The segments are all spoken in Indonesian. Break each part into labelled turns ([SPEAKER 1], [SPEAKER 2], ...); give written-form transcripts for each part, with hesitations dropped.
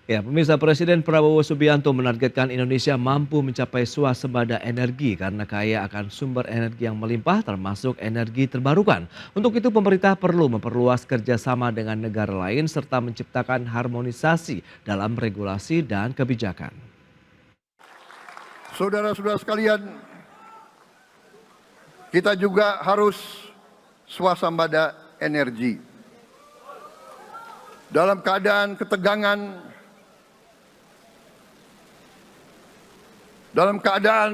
[SPEAKER 1] Ya, pemirsa, Presiden Prabowo Subianto menargetkan Indonesia mampu mencapai swasembada energi karena kaya akan sumber energi yang melimpah termasuk energi terbarukan. Untuk itu pemerintah perlu memperluas kerjasama dengan negara lain serta menciptakan harmonisasi dalam regulasi dan kebijakan.
[SPEAKER 2] Saudara-saudara sekalian, kita juga harus swasembada energi. Dalam keadaan ketegangan, dalam keadaan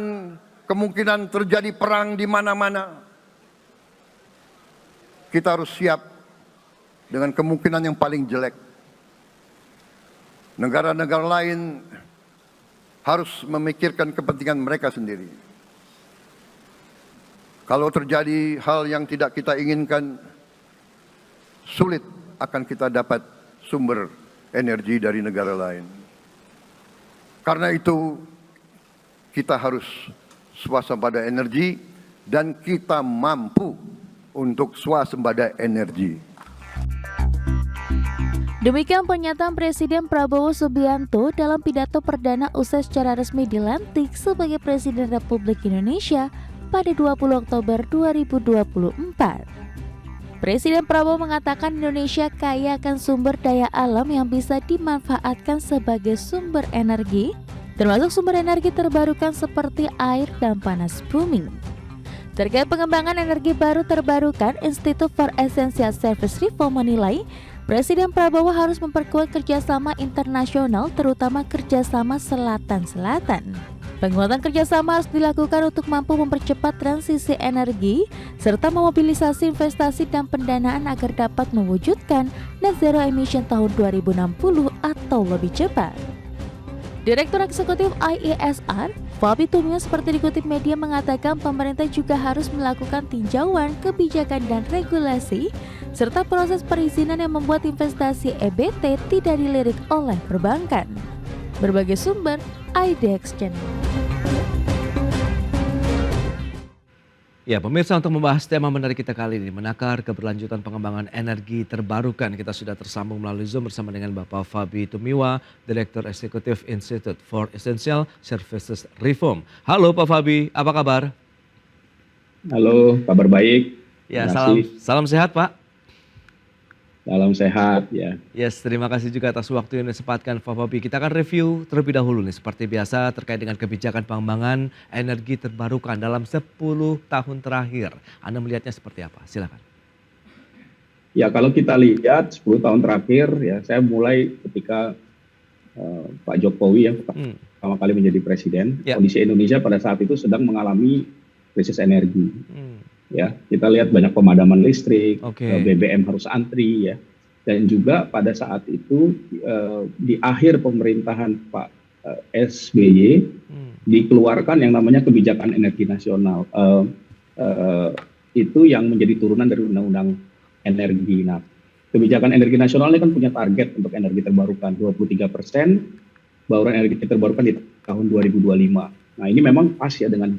[SPEAKER 2] kemungkinan terjadi perang di mana-mana, kita harus siap dengan kemungkinan yang paling jelek. Negara-negara lain harus memikirkan kepentingan mereka sendiri. Kalau terjadi hal yang tidak kita inginkan, sulit akan kita dapat sumber energi dari negara lain. Karena itu, kita harus swasembada energi dan kita mampu untuk swasembada energi.
[SPEAKER 3] Demikian pernyataan Presiden Prabowo Subianto dalam pidato perdana usai secara resmi dilantik sebagai Presiden Republik Indonesia pada 20 Oktober 2024. Presiden Prabowo mengatakan Indonesia kaya akan sumber daya alam yang bisa dimanfaatkan sebagai sumber energi, termasuk sumber energi terbarukan seperti air dan panas bumi. Terkait pengembangan energi baru terbarukan, Institute for Essential Service Reform menilai Presiden Prabowo harus memperkuat kerjasama internasional, terutama kerjasama Selatan-Selatan. Penguatan kerjasama harus dilakukan untuk mampu mempercepat transisi energi, serta memobilisasi investasi dan pendanaan agar dapat mewujudkan net zero emission tahun 2060 atau lebih cepat. Direktur Eksekutif IESR, Fabi Tumiwa seperti dikutip media mengatakan pemerintah juga harus melakukan tinjauan kebijakan dan regulasi, serta proses perizinan yang membuat investasi EBT tidak dilirik oleh perbankan. Berbagai sumber, IDX Channel.
[SPEAKER 1] Ya, pemirsa, untuk membahas tema menarik kita kali ini, menakar keberlanjutan pengembangan energi terbarukan, kita sudah tersambung melalui Zoom bersama dengan Bapak Fabi Tumiwa, Direktur Eksekutif Institute for Essential Services Reform. Halo Pak Fabi, apa kabar?
[SPEAKER 4] Halo, kabar baik.
[SPEAKER 1] Ya, salam sehat Pak.
[SPEAKER 4] Salam sehat ya.
[SPEAKER 1] Yes, terima kasih juga atas waktu yang disempatkan Pak Fabi. Kita akan review terlebih dahulu nih seperti biasa terkait dengan kebijakan pengembangan energi terbarukan dalam 10 tahun terakhir. Anda melihatnya seperti apa? Silakan.
[SPEAKER 4] Ya, kalau kita lihat 10 tahun terakhir ya, saya mulai ketika Pak Jokowi yang pertama kali menjadi presiden, kondisi Indonesia pada saat itu sedang mengalami krisis energi. Ya, kita lihat banyak pemadaman listrik, BBM harus antri ya, dan juga pada saat itu di akhir pemerintahan Pak SBY dikeluarkan yang namanya kebijakan energi nasional, itu yang menjadi turunan dari undang-undang energi. Nah, kebijakan energi nasional ini kan punya target untuk energi terbarukan 23% bauran energi terbarukan di tahun 2025. Nah, ini memang pas ya dengan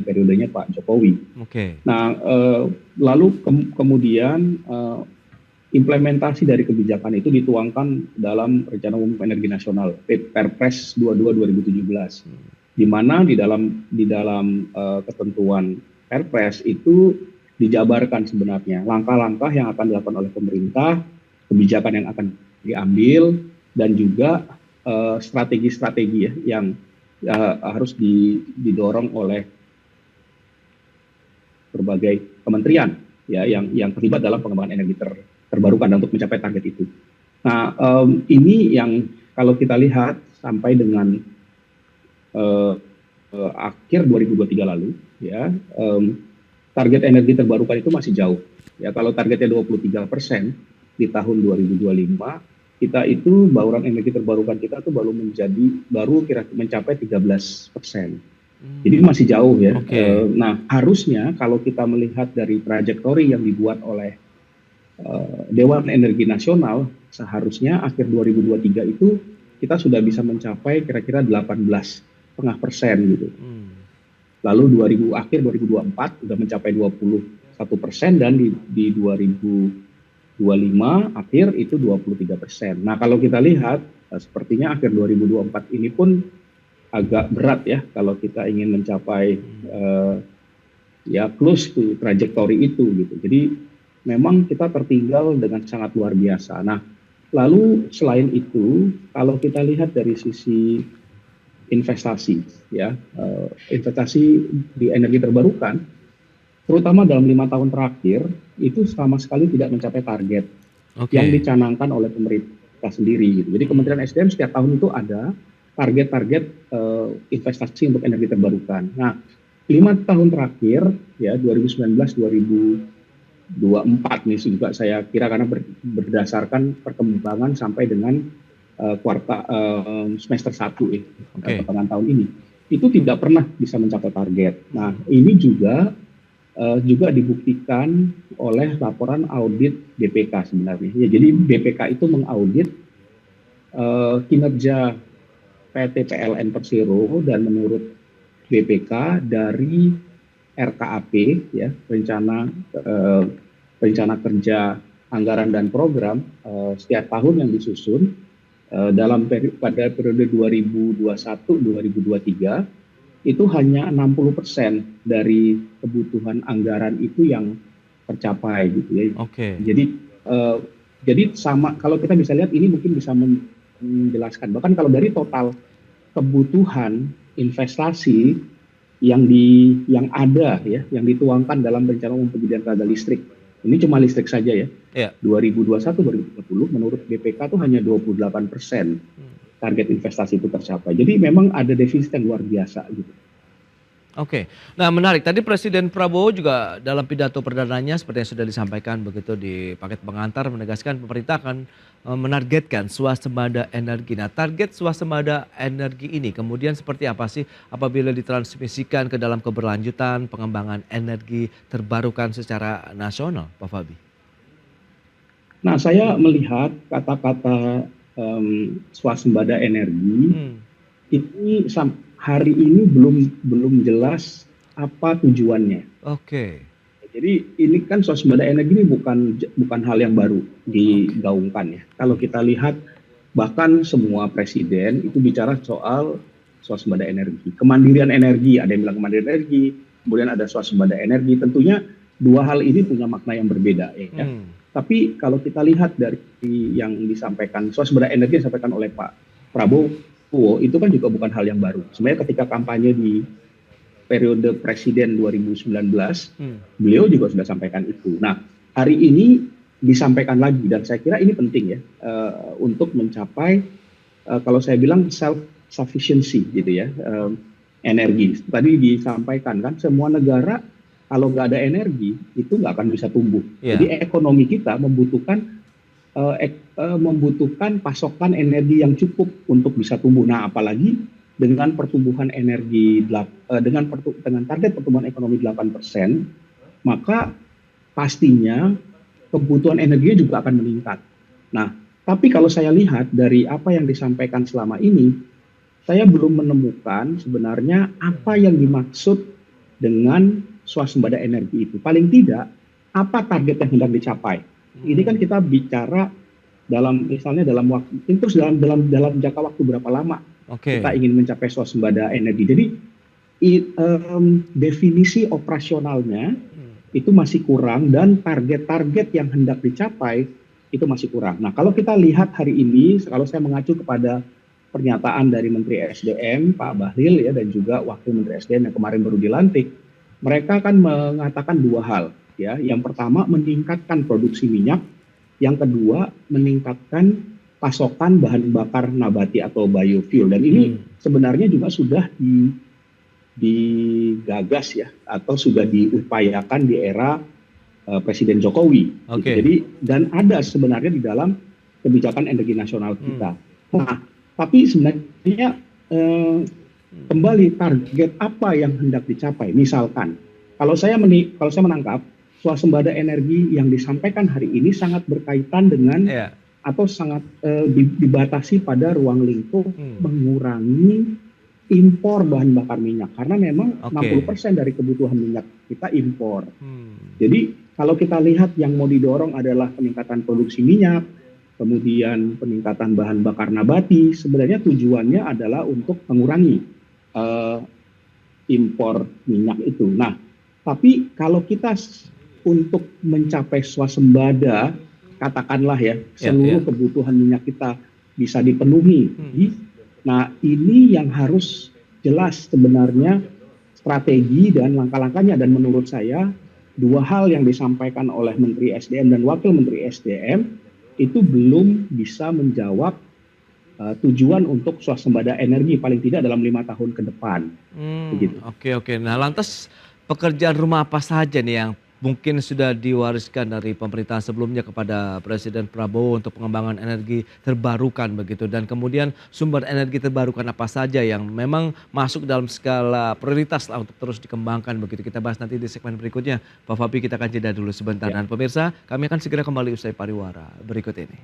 [SPEAKER 4] periodenya Pak Jokowi. Nah, lalu kemudian implementasi dari kebijakan itu dituangkan dalam Rencana Umum Energi Nasional Perpres 22 2017, di mana di dalam ketentuan Perpres itu dijabarkan sebenarnya langkah-langkah yang akan dilakukan oleh pemerintah, kebijakan yang akan diambil, dan juga strategi-strategi ya yang harus didorong oleh berbagai kementerian ya yang terlibat dalam pengembangan energi terbarukan untuk mencapai target itu. Nah, ini yang kalau kita lihat sampai dengan akhir 2023 lalu ya, target energi terbarukan itu masih jauh ya. Kalau targetnya 23% di tahun 2025, kita itu bauran energi terbarukan kita tuh baru mencapai 13%. Jadi masih jauh ya. Nah, harusnya kalau kita melihat dari trajektori yang dibuat oleh Dewan Energi Nasional, seharusnya akhir 2023 itu kita sudah bisa mencapai kira-kira 18,5% gitu. Lalu akhir 2024 sudah mencapai 21% dan di 2025 akhir itu 23%. Nah, kalau kita lihat Sepertinya akhir 2024 ini pun agak berat ya kalau kita ingin mencapai ya close to trajectory itu gitu. Jadi memang kita tertinggal dengan sangat luar biasa. Nah, lalu selain itu kalau kita lihat dari sisi investasi ya, investasi di energi terbarukan terutama dalam 5 tahun terakhir itu sama sekali tidak mencapai target yang dicanangkan oleh pemerintah sendiri gitu. Jadi Kementerian SDM setiap tahun itu ada target-target investasi untuk energi terbarukan. Nah, 5 tahun terakhir ya 2019-2024 nih juga saya kira karena berdasarkan perkembangan sampai dengan semester 1 pertengahan tahun ini itu tidak pernah bisa mencapai target. Nah, ini juga dibuktikan oleh laporan audit BPK sebenarnya. Ya, jadi BPK itu mengaudit kinerja PT PLN Persero dan menurut BPK dari RKAP ya rencana kerja anggaran dan program setiap tahun yang disusun pada periode 2021-2023 itu hanya 60% dari kebutuhan anggaran itu yang tercapai gitu ya. Jadi sama kalau kita bisa lihat ini mungkin bisa menjelaskan bahkan kalau dari total kebutuhan investasi yang ada ya yang dituangkan dalam rencana umum penyediaan tenaga listrik. Ini cuma listrik saja ya. 2021-2030 menurut BPK itu hanya 28% target investasi itu tercapai. Jadi memang ada defisit yang luar biasa gitu.
[SPEAKER 1] Nah menarik. Tadi Presiden Prabowo juga dalam pidato perdananya seperti yang sudah disampaikan begitu di paket pengantar menegaskan pemerintah akan menargetkan swasembada energi. Nah target swasembada energi ini kemudian seperti apa sih apabila ditransmisikan ke dalam keberlanjutan pengembangan energi terbarukan secara nasional, Pak Fabi?
[SPEAKER 4] Nah saya melihat kata-kata swasembada energi ini hari ini belum jelas apa tujuannya. Jadi ini kan swasembada energi ini bukan hal yang baru digaungkan ya. Kalau kita lihat bahkan semua presiden itu bicara soal swasembada energi, kemandirian energi. Ada yang bilang kemandirian energi, kemudian ada swasembada energi. Tentunya dua hal ini punya makna yang berbeda ya. Tapi kalau kita lihat dari yang disampaikan swasembada energi yang disampaikan oleh Pak Prabowo itu kan juga bukan hal yang baru. Sebenarnya ketika kampanye di periode presiden 2019, beliau juga sudah sampaikan itu. Nah, hari ini disampaikan lagi dan saya kira ini penting ya untuk mencapai kalau saya bilang self sufficiency gitu ya energi. Tadi disampaikan kan semua negara kalau nggak ada energi itu nggak akan bisa tumbuh. Jadi ekonomi kita membutuhkan pasokan energi yang cukup untuk bisa tumbuh. Nah, apalagi dengan pertumbuhan energi dengan target pertumbuhan ekonomi 8%, maka pastinya kebutuhan energi juga akan meningkat. Nah, tapi kalau saya lihat dari apa yang disampaikan selama ini, saya belum menemukan sebenarnya apa yang dimaksud dengan swasembada energi itu. Paling tidak apa target yang hendak dicapai. Ini kan kita bicara misalnya dalam waktu terus dalam jangka waktu berapa lama kita ingin mencapai swasembada energi. Jadi definisi operasionalnya itu masih kurang dan target-target yang hendak dicapai itu masih kurang. Nah, kalau kita lihat hari ini, kalau saya mengacu kepada pernyataan dari Menteri SDM Pak Bahlil ya dan juga Wakil Menteri SDM yang kemarin baru dilantik, mereka kan mengatakan dua hal ya. Yang pertama meningkatkan produksi minyak, yang kedua meningkatkan pasokan bahan bakar nabati atau biofuel. Dan ini sebenarnya juga sudah digagas ya atau sudah diupayakan di era Presiden Jokowi. Jadi dan ada sebenarnya di dalam kebijakan energi nasional kita. Nah, tapi sebenarnya kembali target apa yang hendak dicapai? Misalkan kalau saya menangkap swasembada energi yang disampaikan hari ini sangat berkaitan dengan atau sangat dibatasi pada ruang lingkup mengurangi impor bahan bakar minyak karena memang 60% dari kebutuhan minyak kita impor. Jadi kalau kita lihat yang mau didorong adalah peningkatan produksi minyak, kemudian peningkatan bahan bakar nabati, sebenarnya tujuannya adalah untuk mengurangi eh, impor minyak itu. Nah, tapi kalau kita untuk mencapai swasembada, katakanlah ya, seluruh kebutuhan minyak kita bisa dipenuhi. Nah, ini yang harus jelas sebenarnya strategi dan langkah-langkahnya, dan menurut saya dua hal yang disampaikan oleh Menteri SDM dan Wakil Menteri SDM itu belum bisa menjawab tujuan untuk swasembada energi paling tidak dalam 5 tahun ke depan. Begitu.
[SPEAKER 1] Oke. Nah, lantas pekerjaan rumah apa saja nih yang mungkin sudah diwariskan dari pemerintahan sebelumnya kepada Presiden Prabowo untuk pengembangan energi terbarukan begitu, dan kemudian sumber energi terbarukan apa saja yang memang masuk dalam skala prioritas lah untuk terus dikembangkan begitu. Kita bahas nanti di segmen berikutnya. Pak Fabi, kita akan jeda dulu sebentar. Dan pemirsa, kami akan segera kembali usai pariwara berikut ini.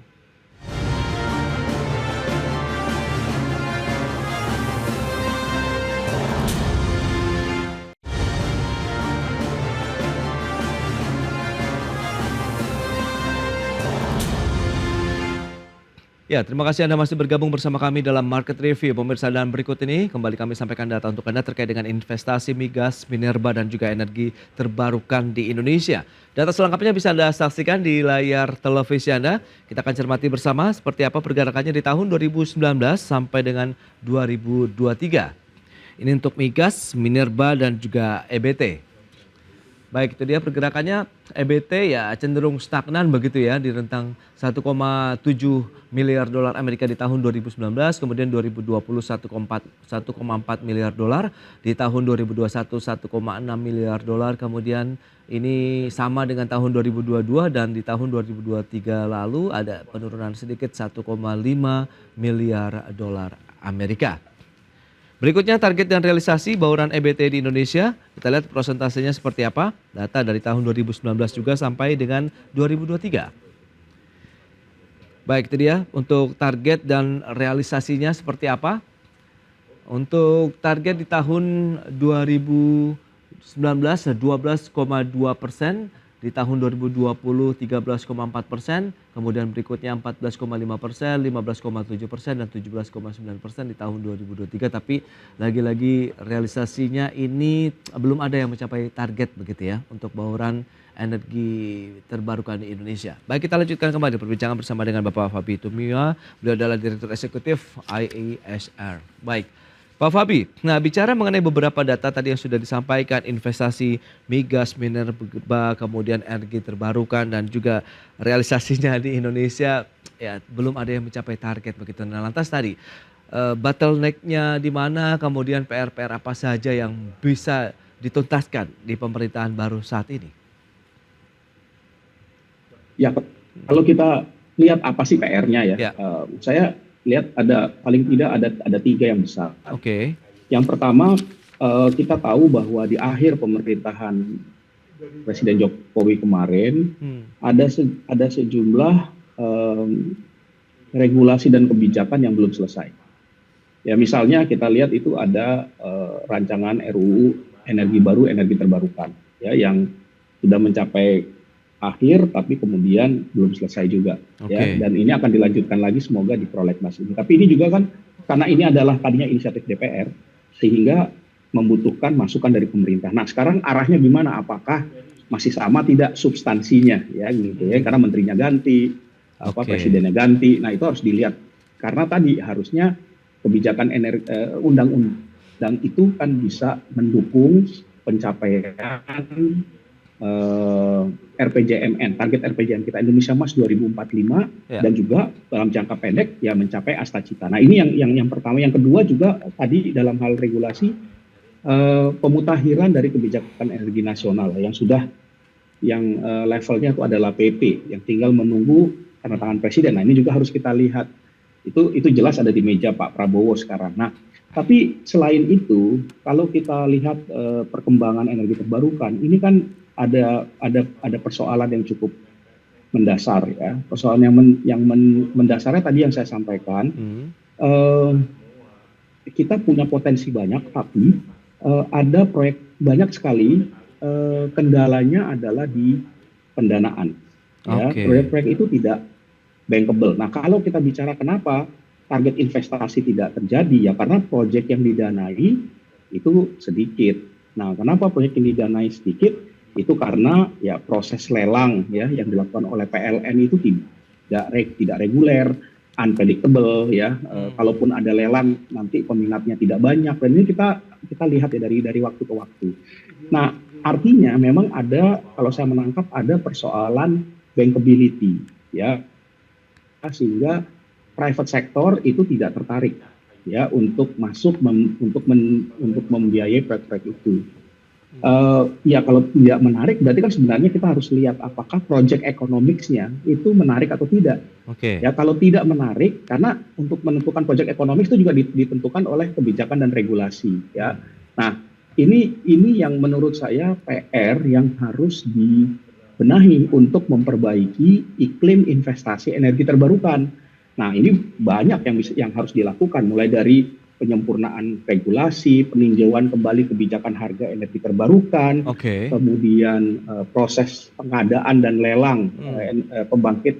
[SPEAKER 1] Ya, terima kasih Anda masih bergabung bersama kami dalam Market Review. Pemirsa, dan berikut ini kembali kami sampaikan data untuk Anda terkait dengan investasi migas, minerba, dan juga energi terbarukan di Indonesia. Data selengkapnya bisa Anda saksikan di layar televisi Anda. Kita akan cermati bersama seperti apa pergerakannya di tahun 2019 sampai dengan 2023. Ini untuk migas, minerba, dan juga EBT. Baik, itu dia pergerakannya. EBT ya cenderung stagnan begitu ya, di rentang 1,7 miliar dolar Amerika di tahun 2019, kemudian 2020 1,4 miliar dolar, di tahun 2021 1,6 miliar dolar, kemudian ini sama dengan tahun 2022, dan di tahun 2023 lalu ada penurunan sedikit 1,5 miliar dolar Amerika. Berikutnya target dan realisasi bauran EBT di Indonesia. Kita lihat prosentasenya seperti apa. Data dari tahun 2019 juga sampai dengan 2023. Baik, itu dia untuk target dan realisasinya seperti apa. Untuk target di tahun 2019 12,2%. Di tahun 2020 13,4%, kemudian berikutnya 14,5%, 15,7%, dan 17,9% di tahun 2023. Tapi lagi-lagi realisasinya ini belum ada yang mencapai target begitu ya untuk bauran energi terbarukan di Indonesia. Baik, kita lanjutkan kembali perbincangan bersama dengan Bapak Fabi Tumiwa. Beliau adalah Direktur Eksekutif IESR. Baik. Pak Fabi, nah bicara mengenai beberapa data tadi yang sudah disampaikan, investasi migas, minerba, kemudian energi terbarukan, dan juga realisasinya di Indonesia ya belum ada yang mencapai target begitu. Nah, lantas tadi bottleneck-nya di mana, kemudian PR-PR apa saja yang bisa dituntaskan di pemerintahan baru saat ini?
[SPEAKER 4] Ya, kalau kita lihat apa sih PR-nya ya. Saya lihat ada paling tidak ada 3 yang besar.
[SPEAKER 1] Oke.
[SPEAKER 4] Yang pertama, kita tahu bahwa di akhir pemerintahan Presiden Jokowi kemarin ada sejumlah regulasi dan kebijakan yang belum selesai. Ya, misalnya kita lihat itu ada rancangan RUU energi baru, energi terbarukan ya, yang sudah mencapai akhir tapi kemudian belum selesai juga ya, dan ini akan dilanjutkan lagi semoga di prolegnas ini. Tapi ini juga kan karena ini adalah tadinya inisiatif DPR sehingga membutuhkan masukan dari pemerintah. Nah, sekarang arahnya gimana? Apakah masih sama tidak substansinya ya gitu ya, karena menterinya ganti, presidennya ganti. Nah, itu harus dilihat karena tadi harusnya kebijakan undang-undang itu kan bisa mendukung pencapaian RPJMN, target RPJMN kita Indonesia Emas 2045 dan juga dalam jangka pendek ya mencapai Asta Cita. Nah, ini yang pertama. Yang kedua juga tadi dalam hal regulasi pemutahiran dari kebijakan energi nasional yang levelnya itu adalah PP yang tinggal menunggu tanda tangan presiden. Nah, ini juga harus kita lihat. Itu jelas ada di meja Pak Prabowo sekarang. Nah, tapi selain itu kalau kita lihat perkembangan energi terbarukan, ini kan ada persoalan yang cukup mendasar ya. Persoalan yang mendasarnya tadi yang saya sampaikan, kita punya potensi banyak, tapi ada proyek banyak sekali, kendalanya adalah di pendanaan. Ya, proyek-proyek itu bankable. Nah, kalau kita bicara kenapa target investasi tidak terjadi, ya karena proyek yang didanai itu sedikit. Nah, kenapa proyek yang didanai sedikit? Itu karena ya proses lelang ya yang dilakukan oleh PLN itu tidak reguler, unpredictable ya. Kalaupun ada lelang nanti peminatnya tidak banyak, dan ini kita lihat ya dari waktu ke waktu. Nah, artinya memang ada, kalau saya menangkap, ada persoalan bankability ya, sehingga private sector itu tidak tertarik ya untuk masuk untuk membiayai proyek-proyek itu. Ya kalau tidak menarik berarti kan sebenarnya kita harus lihat apakah project economics-nya itu menarik atau tidak.
[SPEAKER 1] Oke.
[SPEAKER 4] Ya kalau tidak menarik, karena untuk menentukan project economics itu juga ditentukan oleh kebijakan dan regulasi ya. Nah, ini yang menurut saya PR yang harus dibenahi untuk memperbaiki iklim investasi energi terbarukan. Nah, ini banyak yang harus dilakukan, mulai dari penyempurnaan regulasi, peninjauan kembali kebijakan harga energi terbarukan, kemudian proses pengadaan dan lelang pembangkit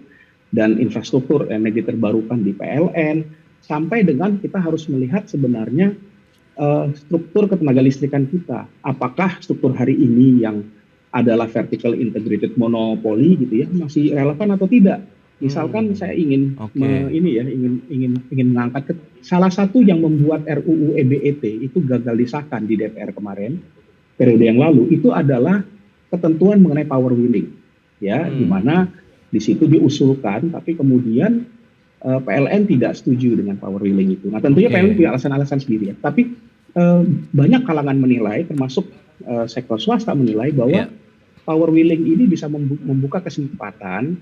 [SPEAKER 4] dan infrastruktur energi terbarukan di PLN, sampai dengan kita harus melihat sebenarnya struktur ketenagalistrikan kita. Apakah struktur hari ini yang adalah vertical integrated monopoly gitu ya masih relevan atau tidak? Misalkan saya ingin ingin mengangkat salah satu yang membuat RUU EBET itu gagal disahkan di DPR kemarin periode yang lalu, itu adalah ketentuan mengenai power wheeling ya, di mana di situ diusulkan tapi kemudian PLN tidak setuju dengan power wheeling itu. Nah, tentunya PLN punya alasan-alasan sendiri ya, tapi banyak kalangan menilai, termasuk sektor swasta menilai bahwa power wheeling ini bisa membuka kesempatan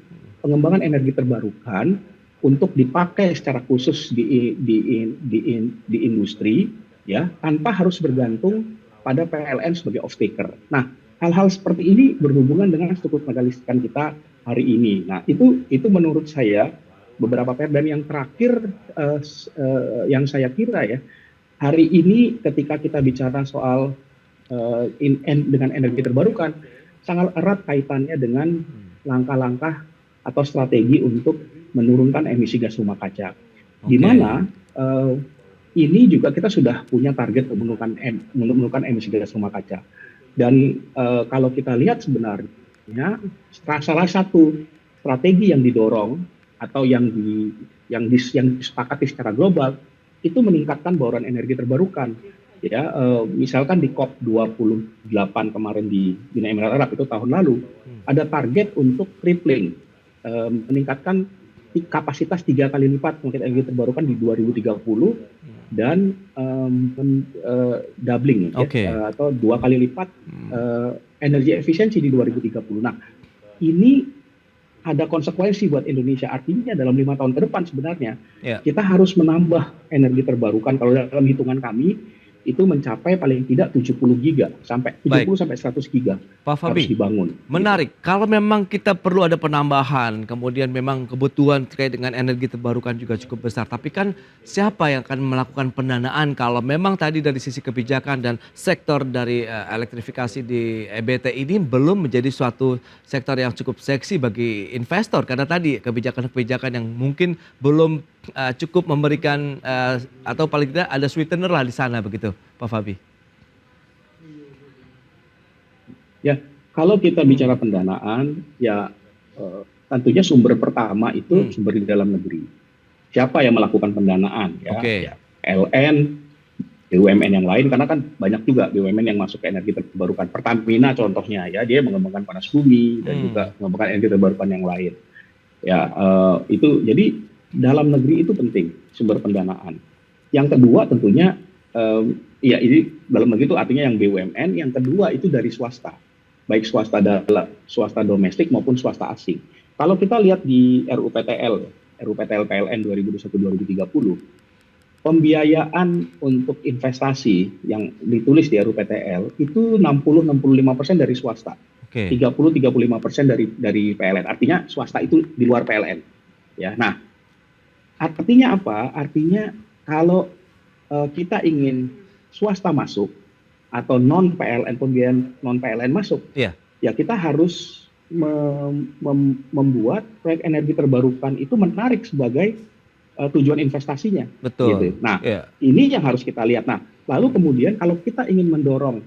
[SPEAKER 4] pengembangan energi terbarukan untuk dipakai secara khusus di industri ya, tanpa harus bergantung pada PLN sebagai off-taker. Nah, hal-hal seperti ini berhubungan dengan struktur ketenagalistrikan kita hari ini. Nah, itu menurut saya beberapa PR. Dan yang terakhir yang saya kira ya, hari ini ketika kita bicara soal dengan energi terbarukan, sangat erat kaitannya dengan langkah-langkah atau strategi untuk menurunkan emisi gas rumah kaca. Di mana ini juga kita sudah punya target untuk menurunkan emisi gas rumah kaca. Dan kalau kita lihat sebenarnya salah satu strategi yang didorong atau yang disepakati secara global itu meningkatkan bauran energi terbarukan. Ya, misalkan di COP28 kemarin di Uni Emirat Arab itu tahun lalu ada target untuk tripling, meningkatkan kapasitas 3 kali lipat pembangkit energi terbarukan di 2030 dan doubling ya, atau 2 kali lipat energi efisiensi di 2030. Nah, ini ada konsekuensi buat Indonesia, artinya dalam 5 tahun ke depan sebenarnya kita harus menambah energi terbarukan. Kalau dalam hitungan kami itu mencapai paling tidak 70 giga sampai 100 giga
[SPEAKER 1] Pak Fabi,
[SPEAKER 4] harus dibangun.
[SPEAKER 1] Menarik. Kalau memang kita perlu ada penambahan, kemudian memang kebutuhan terkait dengan energi terbarukan juga cukup besar. Tapi kan siapa yang akan melakukan pendanaan kalau memang tadi dari sisi kebijakan dan sektor dari elektrifikasi di EBT ini belum menjadi suatu sektor yang cukup seksi bagi investor, karena tadi kebijakan-kebijakan yang mungkin belum cukup memberikan atau paling tidak ada sweetener lah di sana begitu, Pak Fabi.
[SPEAKER 4] Ya, kalau kita bicara pendanaan, ya tentunya sumber pertama itu sumber di dalam negeri. Siapa yang melakukan pendanaan? Ya, ya PLN, BUMN yang lain, karena kan banyak juga BUMN yang masuk ke energi terbarukan. Pertamina contohnya, ya dia mengembangkan panas bumi dan juga mengembangkan energi terbarukan yang lain. Ya, itu jadi dalam negeri itu penting sumber pendanaan. Yang kedua tentunya, ya ini dalam negeri itu artinya yang BUMN. Yang kedua itu dari swasta, baik swasta domestik maupun swasta asing. Kalau kita lihat di RUPTL PLN 2021-2030, pembiayaan untuk investasi yang ditulis di RUPTL itu 60-65% dari swasta, 30-35% dari PLN. Artinya swasta itu di luar PLN. Ya, nah artinya apa? Artinya kalau kita ingin swasta masuk atau non PLN, pembiayaan non PLN masuk, ya kita harus membuat proyek energi terbarukan itu menarik sebagai tujuan investasinya.
[SPEAKER 1] Betul.
[SPEAKER 4] Gitu. Nah,
[SPEAKER 1] Iya.
[SPEAKER 4] ini yang harus kita lihat. Nah, lalu kemudian kalau kita ingin mendorong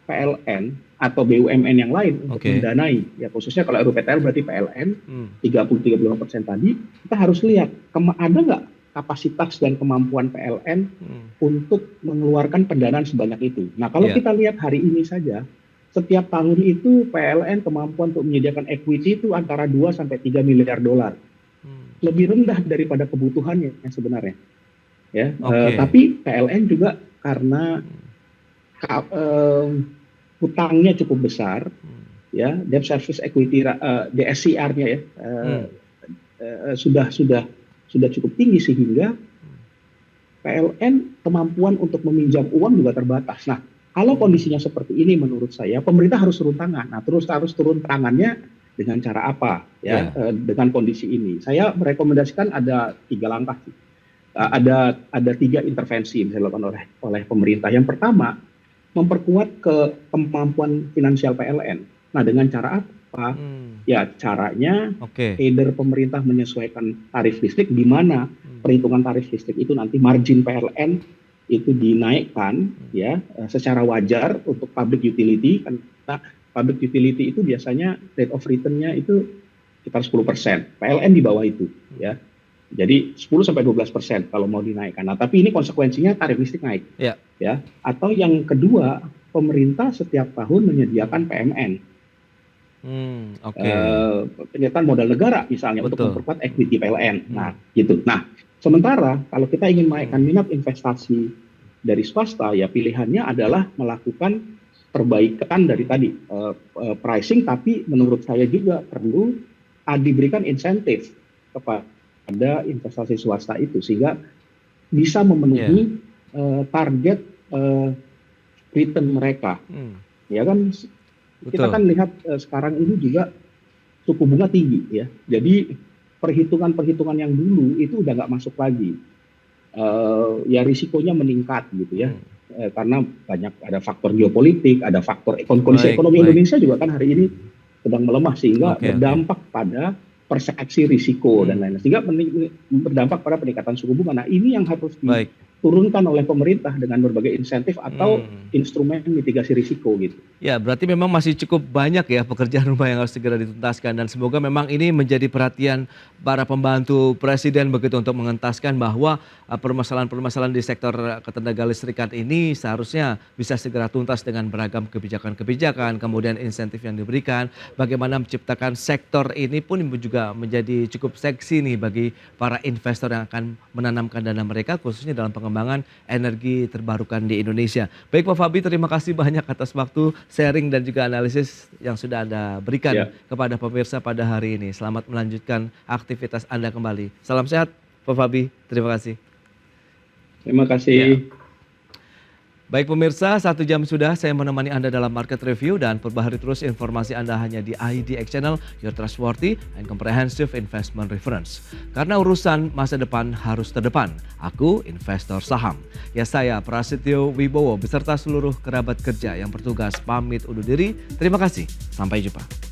[SPEAKER 4] PLN atau BUMN yang lain untuk
[SPEAKER 1] Oke.
[SPEAKER 4] mendanai, ya khususnya kalau RUPTL berarti PLN,
[SPEAKER 1] Hmm.
[SPEAKER 4] 30-35% tadi, kita harus lihat ada nggak kapasitas dan kemampuan PLN untuk mengeluarkan pendanaan sebanyak itu. Nah, kalau
[SPEAKER 1] Iya.
[SPEAKER 4] kita lihat hari ini saja, setiap tahun itu PLN kemampuan untuk menyediakan equity itu antara 2 sampai 3 miliar dolar. Lebih rendah daripada kebutuhannya sebenarnya. Ya,
[SPEAKER 1] Oke.
[SPEAKER 4] tapi PLN juga karena hutangnya cukup besar, ya, debt service equity DSCR-nya ya sudah cukup tinggi sehingga PLN kemampuan untuk meminjam uang juga terbatas. Nah, kalau kondisinya seperti ini menurut saya pemerintah harus turun tangan. Nah, harus turun tangannya dengan cara apa ya? Dengan kondisi ini. Saya merekomendasikan ada 3 langkah sih. Ada 3 intervensi yang bisa dilakukan oleh pemerintah. Yang pertama, memperkuat kemampuan finansial PLN. Nah, dengan cara apa? Ya, caranya either pemerintah menyesuaikan tarif listrik, di mana perhitungan tarif listrik itu nanti margin PLN itu dinaikkan ya secara wajar untuk public utility, karena public utility itu biasanya rate of return-nya itu sekitar 10%. PLN di bawah itu ya. Jadi 10-12% kalau mau dinaikkan. Nah, tapi ini konsekuensinya tarif listrik naik. Ya. Atau yang kedua, pemerintah setiap tahun menyediakan PMN. Penyertaan modal negara misalnya untuk memperkuat equity PLN. Nah, gitu. Nah, sementara kalau kita ingin menaikkan minat investasi dari swasta, ya pilihannya adalah melakukan perbaikan dari tadi pricing, tapi menurut saya juga perlu diberikan insentif kepada investasi swasta itu sehingga bisa memenuhi target return mereka. Ya kan, kita kan lihat sekarang ini juga suku bunga tinggi ya. Jadi perhitungan-perhitungan yang dulu itu udah nggak masuk lagi. Ya risikonya meningkat gitu ya. Karena ada faktor geopolitik, ada faktor kondisi ekonomi Indonesia juga kan hari ini sedang melemah sehingga berdampak pada persepsi risiko dan lain-lain, sehingga berdampak pada peningkatan suku bunga. Nah, ini yang harus diturunkan oleh pemerintah dengan berbagai insentif atau instrumen mitigasi risiko gitu.
[SPEAKER 1] Ya, berarti memang masih cukup banyak ya pekerjaan rumah yang harus segera dituntaskan, dan semoga memang ini menjadi perhatian para pembantu presiden begitu untuk mengentaskan bahwa permasalahan-permasalahan di sektor ketenagalistrikan ini seharusnya bisa segera tuntas dengan beragam kebijakan-kebijakan, kemudian insentif yang diberikan, bagaimana menciptakan sektor ini pun juga menjadi cukup seksi nih bagi para investor yang akan menanamkan dana mereka khususnya dalam pengembangan energi terbarukan di Indonesia. Baik Pak Fabi, terima kasih banyak atas waktu sharing dan juga analisis yang sudah Anda berikan kepada pemirsa pada hari ini. Selamat melanjutkan aktivitas Anda kembali. Salam sehat Pak Fabi, terima kasih.
[SPEAKER 4] Terima kasih.
[SPEAKER 1] Baik pemirsa, 1 jam sudah saya menemani Anda dalam Market Review, dan perbaharui terus informasi Anda hanya di IDX Channel, your trustworthy and comprehensive investment reference. Karena urusan masa depan harus terdepan, aku investor saham. Ya, saya Prasetyo Wibowo beserta seluruh kerabat kerja yang bertugas pamit undur diri. Terima kasih, sampai jumpa.